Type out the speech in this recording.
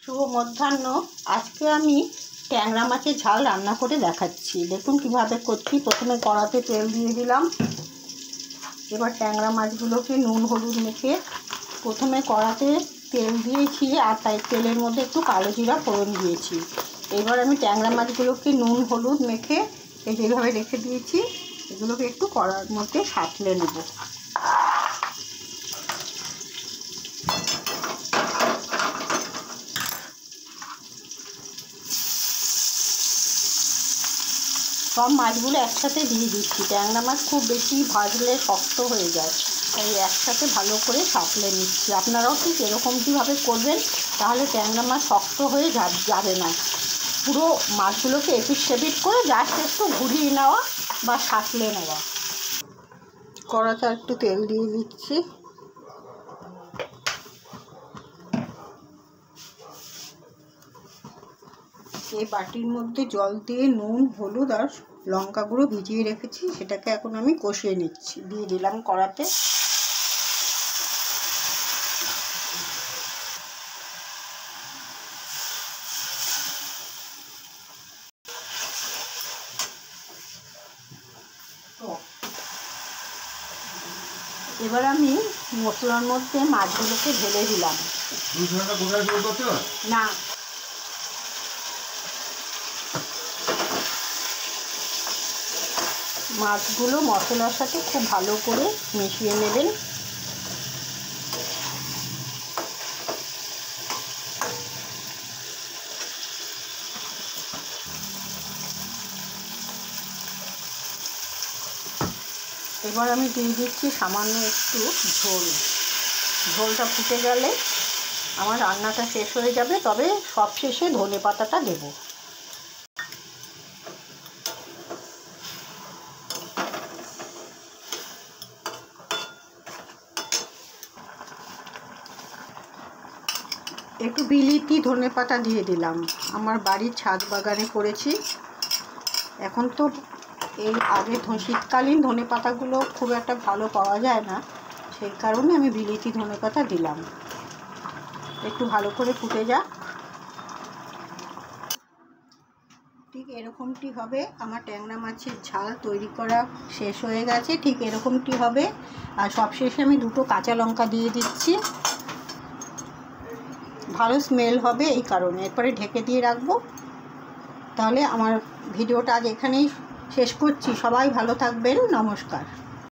শুভ মধ্যাহ্ন। আজকে আমি ট্যাংরা মাছের ঝাল রান্না করে দেখাচ্ছি। দেখুন কিভাবে করছি। প্রথমে কড়াতে তেল দিয়ে দিলাম। এবার ট্যাংরা মাছগুলোকে নুন হলুদ মেখে, প্রথমে কড়াতে তেল দিয়েছি আর তাই তেলের মধ্যে একটু কালো জিরা ফোড়ন দিয়েছি। এবার আমি ট্যাংরা মাছগুলোকে নুন হলুদ মেখে যেভাবে রেখে দিয়েছি, এগুলোকে একটু কড়ার মধ্যে সাঁতলে নেব। সব মাছগুলো একসাথে দিয়ে দিচ্ছি। ট্যাংরা মাছ খুব বেশি ভাজলে শক্ত হয়ে যায়, তাই একসাথে ভালো করে সাঁতলে নিচ্ছি। আপনারাও ঠিক এরকমভাবে করবেন, তাহলে ট্যাংরা মাছ শক্ত হয়ে যাবে না। পুরো মাছগুলোকে এপিট সেপিট করে জাস্ট একটু ঘুরিয়ে নেওয়া বা সাঁতলে নেওয়া। কড়াতে একটু তেল দিয়ে দিচ্ছি। এই বাটির মধ্যে জল দিয়ে নুন হলুদ আর লঙ্কা গুঁড়ো ভিজিয়ে রেখেছি, সেটাকে এখন আমি কষিয়ে নিচ্ছি। দিয়ে দিলাম কড়াতে। এবার আমি মশলার মধ্যে মাছগুলোকে ঢেলে দিলাম। না, মাছগুলো মশলার সাথে খুব ভালো করে মিশিয়ে নেবেন। এবার আমি দিয়ে দিচ্ছি সামান্য একটু ঝোল। ঝোলটা ফুটে গেলে আমার রান্নাটা শেষ হয়ে যাবে, তবে সব শেষে ধনে পাতাটা দেব। একটু বিলিতি ধনে পাতা দিয়ে দিলাম। আমার বাড়ির ছাদ বাগানে করেছি। এখন তো এই আগে শীতকালীন ধনে পাতাগুলো খুব একটা ভালো পাওয়া যায় না, সেই কারণে আমি বিলিতি ধনে পাতা দিলাম। একটু ভালো করে ফুটে যাক। ঠিক এরকমটি হবে। আমার ট্যাংরা মাছের ঝাল তৈরি করা শেষ হয়ে গেছে। ঠিক এরকমটি হবে। আর সবশেষে আমি দুটো কাঁচা লঙ্কা দিয়ে দিচ্ছি, ভালো স্মেল হবে এই কারণে। এরপরে ঢেকে দিয়ে রাখবো। তাহলে আমার ভিডিওটা আজ এখানেই শেষ করছি। সবাই ভালো থাকবেন। নমস্কার।